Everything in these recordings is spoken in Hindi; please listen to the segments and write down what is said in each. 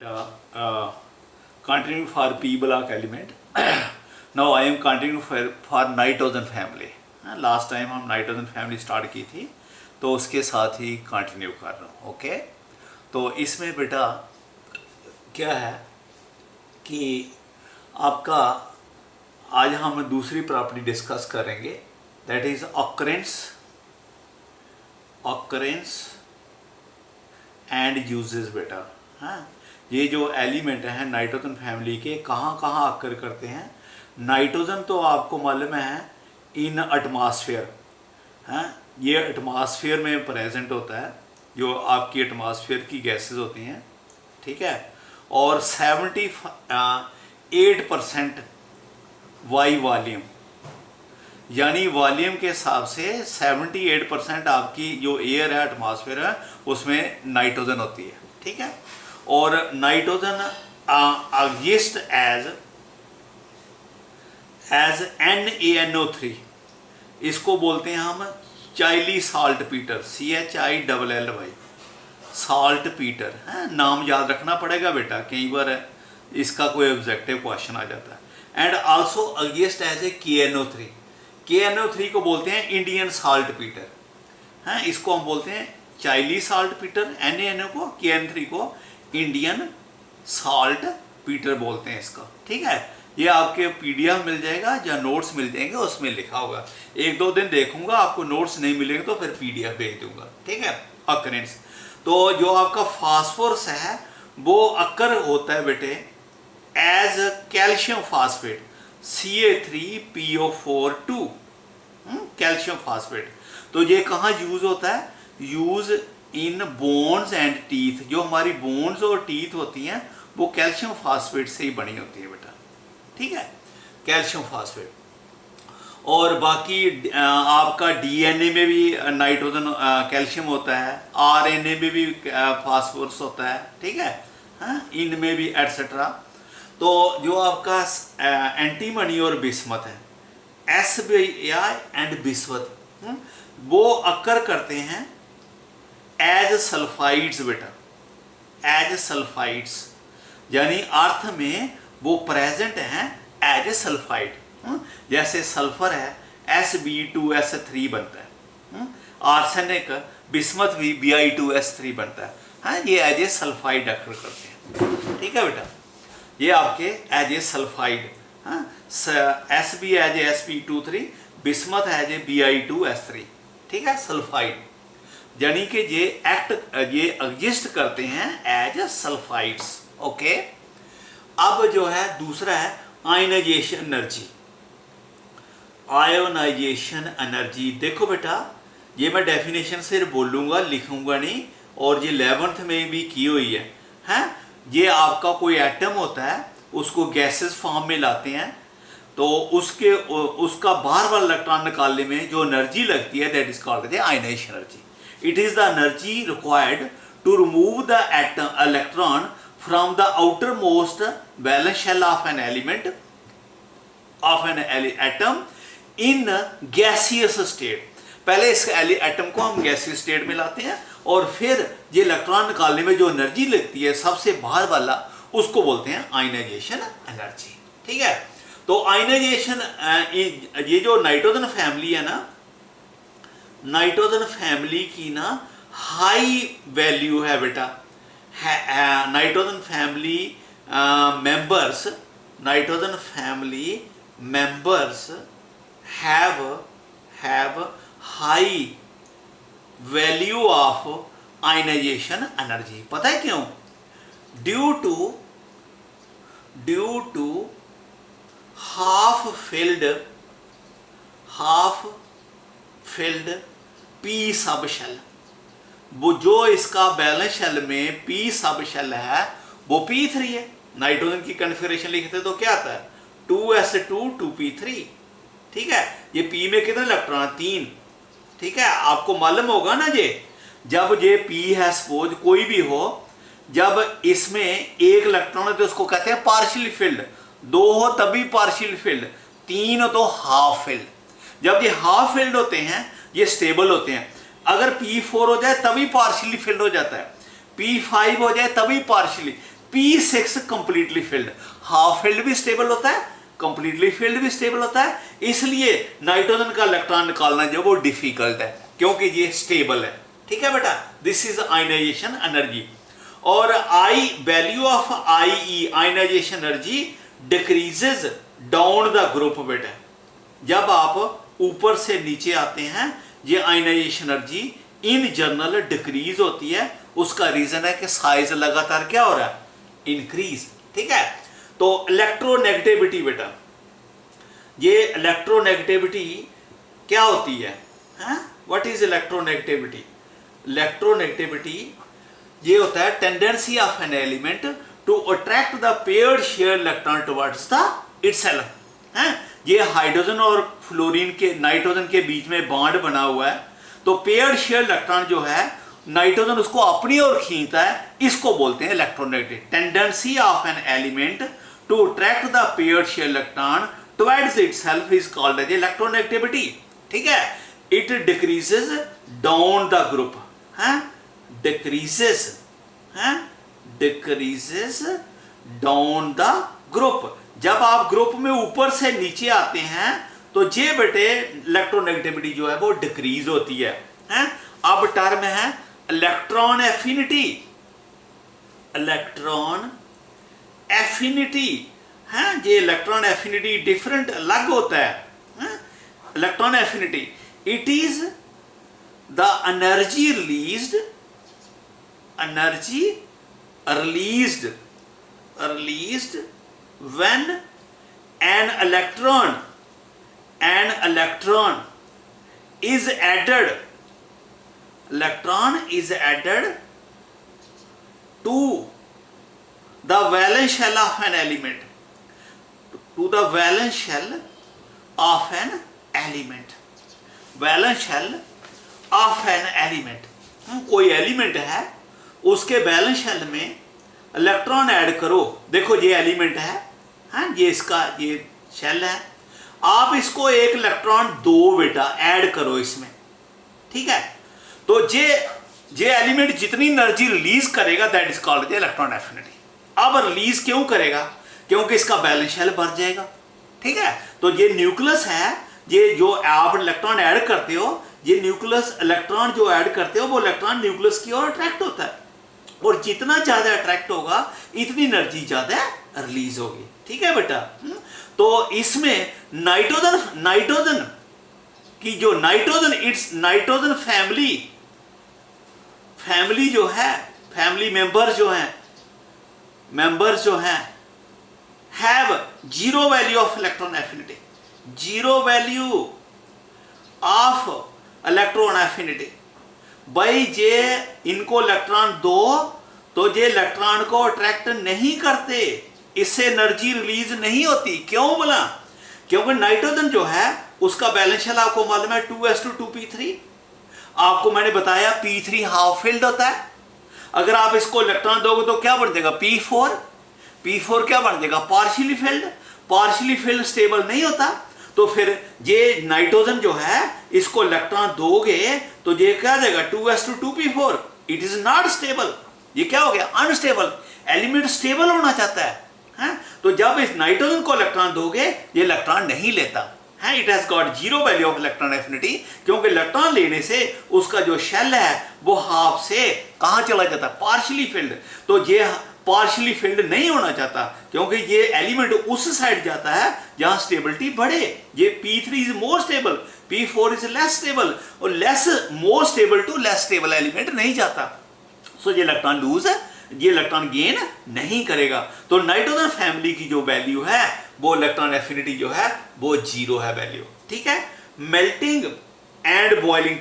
Continuing for P block element. Now I am continuing for nitrogen family. Last time हम नाइट्रोजन फैमिली स्टार्ट की थी तो उसके साथ ही कंटिन्यू कर रहा हूँ. ओके, तो इसमें बेटा क्या है कि आपका आज हम दूसरी प्रॉपर्टी डिस्कस करेंगे, that is occurrence and uses बेटा. हाँ, ये जो एलिमेंट हैं नाइट्रोजन फैमिली के कहाँ कहाँ अक्कर करते हैं. नाइट्रोजन तो आपको मालूम है इन एटमॉस्फेयर, हैं, ये एटमॉस्फेयर में प्रेजेंट होता है, जो आपकी एटमॉस्फेयर की गैसेस होती हैं, ठीक है. और 78% वाई वॉल्यूम, यानी वॉल्यूम के हिसाब से 78% आपकी जो एयर है एटमॉस्फेयर है उसमें नाइट्रोजन होती है, ठीक है. और नाइट्रोजन एग्जिस्ट एज NaNO3, इसको बोलते हैं हम Chile saltpetre, CHILLY saltpetre है. नाम याद रखना पड़ेगा बेटा, कई बार इसका कोई ऑब्जेक्टिव क्वेश्चन आ जाता है. And also exist as a KNO3 को बोलते हैं इंडियन साल्ट पीटर हैं. इसको हम बोलते हैं चाइली साल्ट पीटर, NaNO को, KN3 को इंडियन साल्ट पीटर बोलते हैं इसका, ठीक है. ये आपके PDF मिल जाएगा या नोट्स मिल जाएंगे, उसमें लिखा होगा. एक दो दिन देखूंगा, आपको नोट्स नहीं मिलेंगे तो फिर PDF भेज दूंगा, ठीक है. अकरेंस तो जो आपका फास्फोरस है वो अक्कर होता है बेटे as calcium phosphate Ca3PO4 calcium phosphate. तो ये कहाँ यूज होता है? Use in bones and teeth. जो हमारी बोन्स और टीथ होती हैं वो कैल्शियम फास्फेट से ही बनी होती है बेटा, ठीक है, कैल्शियम फास्फेट. और बाकी आपका DNA में भी नाइट्रोजन कैल्शियम होता है, RNA में भी फास्फोरस होता है, ठीक है, इनमें भी एटसेट्रा. तो जो आपका एंटीमनी और बिस्मथ है, SBI एंड बिस्मथ, वो अक्कर करते हैं एज सल्फाइड्स बेटा, एज सल्फाइड्स, यानी अर्थ में वो प्रेजेंट हैं एज ए सल्फाइड. जैसे सल्फर है Sb2S3 बनता है, आर्सेनिक बिस्मथ भी Bi2S3 बनता है. हाँ, ये एज ए सल्फाइड अक्कर करते हैं, ठीक है बेटा. ये आपके as a sulphide, Sb as a Sp23, bismuth as a Bi2S3, ठीक है, सल्फाइड. यानी कि ये एग्जिस्ट करते हैं एज सल्फाइड्स. ओके, अब जो है दूसरा है आयनाइजेशन एनर्जी. देखो बेटा, ये मैं डेफिनेशन से बोलूँगा, लिखूँगा नहीं, और ये 11th में भी की हुई है. हैं, ये आपका कोई एटम होता है, उसको गैसेस फॉर्म में लाते हैं, तो उसका बाहर वाला इलेक्ट्रॉन निकालने में जो एनर्जी लगती है that is called ionisation energy. It is the energy required to remove the electron from the outermost valence shell of an element atom in gaseous state. पहले इस एटम को हम गैसियस स्टेट में लाते हैं और फिर ये इलेक्ट्रॉन निकालने में जो एनर्जी लगती है सबसे बाहर वाला, उसको बोलते हैं आयनाइजेशन एनर्जी, ठीक है. तो आयनाइजेशन, ये जो नाइट्रोजन फैमिली है ना, नाइट्रोजन फैमिली की ना हाई वैल्यू है बेटा. Nitrogen family members have high value of ionisation energy. पता है क्यों? Due to half filled p sub shell. वो जो इसका बैलेंस शेल में पी सब शेल है वो P3 है. नाइट्रोजन की कन्फिगरेशन लिखते तो क्या आता है? 2s2 2p3, ठीक है. ये P में कितने इलेक्ट्रॉन? 3, ठीक है. आपको मालूम होगा ना, ये जब ये P है, सपोज कोई भी हो, जब इसमें एक इलेक्ट्रॉन है तो उसको कहते हैं पार्शियल फिल्ड. 2 हो तभी पार्शियल फिल्ड, 3 हो तो हाफ फिल्ड. जब ये हाफ फिल्ड होते हैं ये स्टेबल होते हैं. अगर P4 हो जाए तभी पार्शियली फिल्ड हो जाता है, P5 हो जाए तभी partially, P6 completely filled, half filled भी स्टेबल होता है, कंप्लीटली फिल्ड भी स्टेबल होता है, इसलिए नाइट्रोजन का इलेक्ट्रॉन निकालना जो वो डिफिकल्ट है क्योंकि ये स्टेबल है। ठीक है बेटा, दिस इज आयनाइजेशन एनर्जी। और I value of IE ionisation energy decreases down the group बेटा। जब आप ऊपर से नीचे आते हैं ये ionisation energy in general decrease होती है। उसका रीजन है कि साइज लगातार क्या हो रहा है, इंक्रीज। ठीक है, तो इलेक्ट्रोनेगेटिविटी बेटा, ये इलेक्ट्रोनेगेटिविटी क्या होती है, व्हाट इज इलेक्ट्रोनेगेटिविटी? इलेक्ट्रोनेगेटिविटी ये होता है tendency of an element to attract the paired share electron towards the itself. ये हाइड्रोजन और फ्लोरीन के नाइट्रोजन के बीच में बॉन्ड बना हुआ है, तो पेयर्ड शेयर इलेक्ट्रॉन जो है नाइट्रोजन उसको अपनी ओर खींचता है, इसको बोलते हैं electronegative. Tendency of an element to attract the paired share electron towards itself is called as electronegativity. ठीक है, it decreases down the group, decreases down the group. जब आप ग्रुप में ऊपर से नीचे आते हैं तो ये बेटे इलेक्ट्रोनेगेटिविटी जो है वो डिक्रीज होती है, अब टर्म है इलेक्ट्रॉन एफिनिटी। इलेक्ट्रॉन एफिनिटी ये इलेक्ट्रॉन एफिनिटी डिफरेंट अलग होता है। Electron affinity it is the energy released when an electron is added to the valence shell of an element, valence shell of an element। कोई एलिमेंट है उसके बैलेंस शेल में इलेक्ट्रॉन ऐड करो। देखो ये एलिमेंट है, ये इसका ये शेल है, आप इसको एक इलेक्ट्रॉन दो बेटा ऐड करो इसमें। ठीक है, तो ये एलिमेंट जितनी एनर्जी रिलीज करेगा that is called the electron affinity. अब रिलीज क्यों करेगा? क्योंकि इसका बैलेंस शेल भर जाएगा। ठीक है, तो ये न्यूक्लियस है, ये जो आप इलेक्ट्रॉन ऐड करते हो, ये न्यूक्लियस इलेक्ट्रॉन जो ऐड करते हो वो इलेक्ट्रॉन न्यूक्लियस की ओर अट्रैक्ट होता है, और जितना ज्यादा अट्रैक्ट होगा इतनी एनर्जी ज्यादा रिलीज होगी। ठीक है बेटा, तो इसमें नाइट्रोजन की जो इट्स नाइट्रोजन फैमिली जो है, फैमिली मेंबर्स जो हैं have zero value of electron affinity, zero value of electron affinity. भाई जे इनको इलेक्ट्रॉन दो तो ये इलेक्ट्रॉन को अट्रैक्ट नहीं करते, इससे एनर्जी रिलीज नहीं होती। क्यों बोला? क्योंकि नाइट्रोजन जो है उसका बैलेंस शेल आपको मालूम है 2s2 आपको मैंने बताया P3 हाफ फिल्ड होता है। अगर आप इसको इलेक्ट्रॉन दोगे तो क्या बन जाएगा? P4 क्या बन जाएगा? पार्शियली फिल्ड स्टेबल नहीं होता। तो फिर ये नाइट्रोजन जो है इसको इलेक्ट्रॉन दोगे तो ये क्या देगा? 2s2 it is not stable. ये क्या हो गया? अनस्टेबल। एलिमेंट स्टेबल होना चाहता है, तो जब इस नाइट्रोजन को इलेक्ट्रॉन दोगे ये इलेक्ट्रॉन नहीं लेता है, it has got zero value of electron affinity, क्योंकि इलेक्ट्रॉन लेने से उसका जो शेल है वो हाफ से कहां चला जाता है? Partially field. तो ये पार्शियली फिल्ड नहीं होना चाहता, क्योंकि ये एलिमेंट उस साइड जाता है जहां स्टेबिलिटी बढ़े। ये P3 is more stable, P4 is less stable, और more stable to less stable element नहीं जाता। सो ये इलेक्ट्रॉन लूज है, ये इलेक्ट्रॉन गेन नहीं करेगा। तो नाइट्रोजन फैमिली की जो वैल्यू है वो इलेक्ट्रॉन एफिनिटी जो है वो जीरो है वैल्यू। ठीक है, मेल्टिंग एंड बॉइलिंग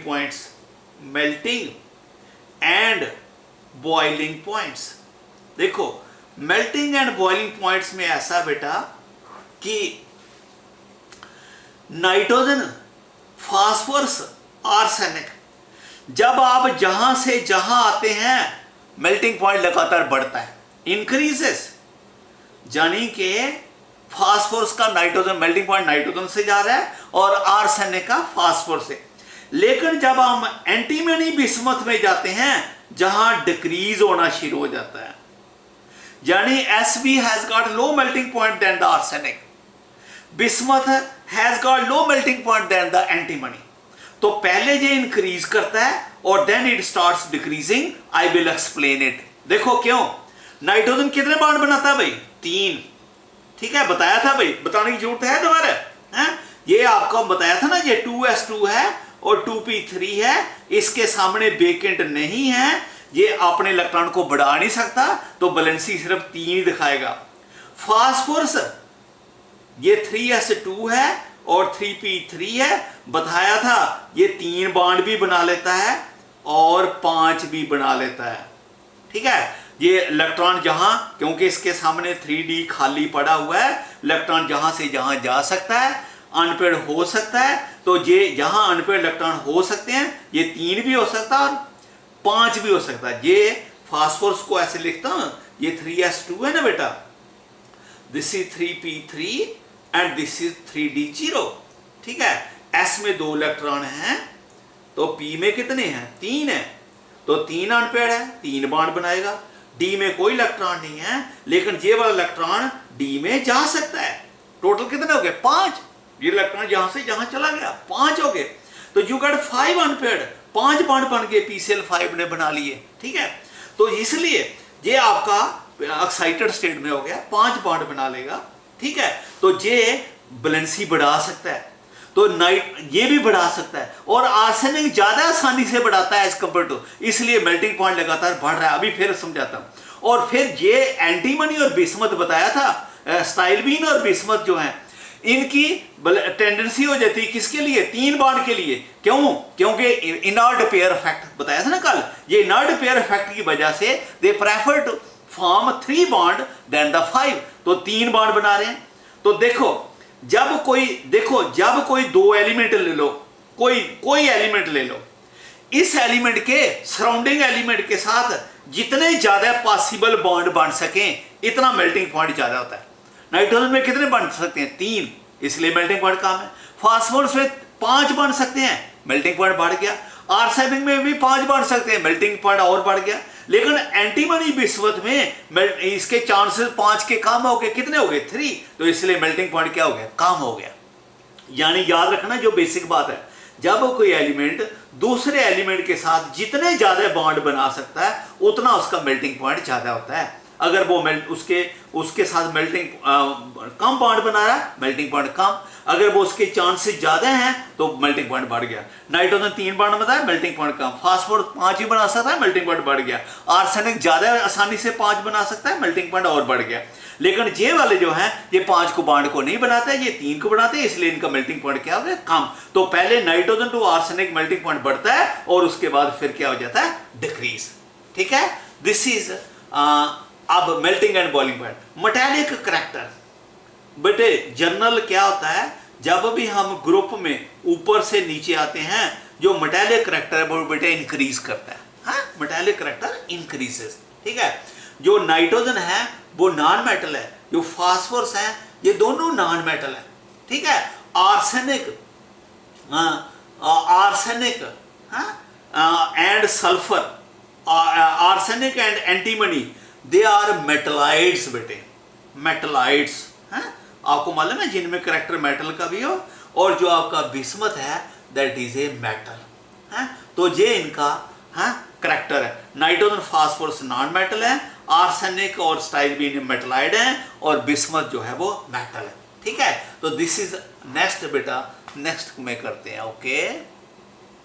पॉइंट्स। देखो मेल्टिंग एंड बॉइलिंग पॉइंट्स में ऐसा बेटा कि नाइट्रोजन, फास्फोरस, आर्सेनिक, जब आप जहां से जहां आते हैं मेल्टिंग पॉइंट लगातार बढ़ता है, इंक्रीजेस। यानी कि फास्फोरस का नाइट्रोजन मेल्टिंग पॉइंट नाइट्रोजन से जा रहा है और आर्सेनिक का फास्फोरस से। लेकिन जब हम एंटीमनी बिस्मथ में जाते हैं जहां डिक्रीज होना शुरू हो जाता है, यानी Sb has got low melting point than the arsenic, bismuth has got low melting point than the antimony. तो पहले ये इंक्रीज करता है और then it starts decreasing. I will explain it. देखो क्यों, नाइट्रोजन कितने बॉन्ड बनाता है भाई? 3। ठीक है, बताया था भाई, बताने की जरूरत है दोबारा? है ये आपको बताया था ना, ये 2s2 है और 2p3 है, इसके सामने वेकेंट नहीं है, ये अपने इलेक्ट्रॉन को बढ़ा नहीं सकता, तो वैलेंसी सिर्फ 3 ही दिखाएगा। फास्फोरस ये 3s2 है और 3p3 है, बताया था ये 3 बॉन्ड भी बना लेता है और 5 भी बना लेता है। ठीक है, ये इलेक्ट्रॉन जहां, क्योंकि इसके सामने 3d खाली पड़ा हुआ है, इलेक्ट्रॉन जहां से जहां जा सकता है, अनपेड हो सकता है, तो ये जहां अनपेड इलेक्ट्रॉन हो सकते हैं, ये 3 भी हो सकता है और 5 भी हो सकता है। ये फास्फोरस को ऐसे लिखता हूं, ये 3s2 है ना बेटा, this is 3p3 and this is 3d0। ठीक है, s में 2 इलेक्ट्रॉन हैं, तो p में कितने हैं? 3 है, तो 3 अनपेड है, 3 बॉन्ड बनाएगा। d में कोई इलेक्ट्रॉन नहीं है, लेकिन ये वाला इलेक्ट्रॉन d में जा सकता है। टोटल कितने हो गए? 5। ये इलेक्ट्रॉन जहां से जहां चला गया, 5 हो गए, तो यू गॉट 5 अनपेड, 5 बॉन्ड बन गए, PCl5 ने बना लिए। ठीक है, तो इसलिए ये आपका एक्साइटेड स्टेट में हो गया, 5 बॉन्ड बना लेगा। ठीक है, तो ये वैलेंसी बढ़ा सकता है, तो नाइट ये भी बढ़ा सकता है, और आर्सेनिक ज्यादा आसानी से बढ़ाता है एज कंपेयर टू, इसलिए मेल्टिंग पॉइंट लगातार बढ़ रहा है। अभी फिर समझाता हूं। और फिर ये एंटीमनी और बिस्मथ बताया था, स्टाइलबीन और बिस्मथ जो है, इनकी टेंडेंसी हो जाती है किसके लिए? 3 बॉन्ड के लिए। क्यों? क्योंकि इनर्ट पेयर इफेक्ट बताया था ना कल, ये इनर्ट पेयर इफेक्ट की वजह से they prefer to form 3 bond than the 5, तो 3 बॉन्ड बना रहे हैं। तो देखो जब कोई 2 एलिमेंट ले लो, कोई एलिमेंट ले लो, इस एलिमेंट के सराउंडिंग एलिमेंट के साथ जितने ज्यादा पॉसिबल बॉन्ड बन सके, इतना मेल्टिंग पॉइंट ज्यादा होता है। नाइट्रोजन में कितने बन सकते हैं? 3, इसलिए मेल्टिंग पॉइंट कम है। फास्फोरस में 5 बन सकते हैं, मेल्टिंग पॉइंट बढ़ गया। आर्सेनिक में भी 5 बन सकते हैं, मेल्टिंग पॉइंट और बढ़ गया। लेकिन एंटीमनी बिस्मथ में इसके चांसेस 5 के कम हो गए, कितने हो गए? 3, तो इसलिए मेल्टिंग पॉइंट क्या हो गया? कम हो गया। यानी याद रखना जो बेसिक बात है, जब कोई एलिमेंट दूसरे एलिमेंट के साथ जितने ज्यादा बॉन्ड बना सकता है, उतना उसका मेल्टिंग पॉइंट ज्यादा होता है। अगर वो उसके साथ मेल्टिंग कम बॉन्ड बना रहा है, मेल्टिंग पॉइंट कम। अगर वो उसके चांसेस ज्यादा हैं, तो मेल्टिंग पॉइंट बढ़ गया। नाइट्रोजन 3 बॉन्ड बनाता है, मेल्टिंग पॉइंट कम। फास्फोरस 5 ही बना सकता है, मेल्टिंग पॉइंट बढ़ गया। आर्सेनिक ज्यादा आसानी से 5 बना सकता है, मेल्टिंग पॉइंट और बढ़ गया। लेकिन ये वाले जो हैं, ये 5 को बॉन्ड को नहीं बनाते हैं, ये 3 को बनाते हैं, इसलिए इनका मेल्टिंग पॉइंट क्या हो गया? कम। तो पहले nitrogen to arsenic melting point बढ़ता है और उसके बाद फिर क्या हो जाता है? डिक्रीज। ठीक है, दिस इज अब melting and boiling point. Metallic character बेटे, जर्नल क्या होता है, जब भी हम ग्रुप में ऊपर से नीचे आते हैं, जो मेटालिक करैक्टर है वो बेटे इंक्रीज करता है। हाँ, मेटालिक करैक्टर इंक्रीजेस। ठीक है, जो नाइट्रोजन है वो नॉन मेटल है, जो फास्फोरस है ये दोनों नॉन मेटल है। ठीक है, arsenic and sulphur, arsenic and antimony, they are metalloids बेटे, मेटलाइड्स। आपको मालूम है जिनमें करैक्टर मेटल का भी हो, और जो आपका बिस्मथ है दैट इज ए मेटल। तो ये इनका करैक्टर है। नाइट्रोजन फास्फोरस नॉन मेटल है, आर्सेनिक और स्टाइलबीन मेटलाइड है, और बिस्मथ जो है वो मेटल है। ठीक है, तो दिस इज नेक्स्ट बेटा, नेक्स्ट में करते हैं। ओके।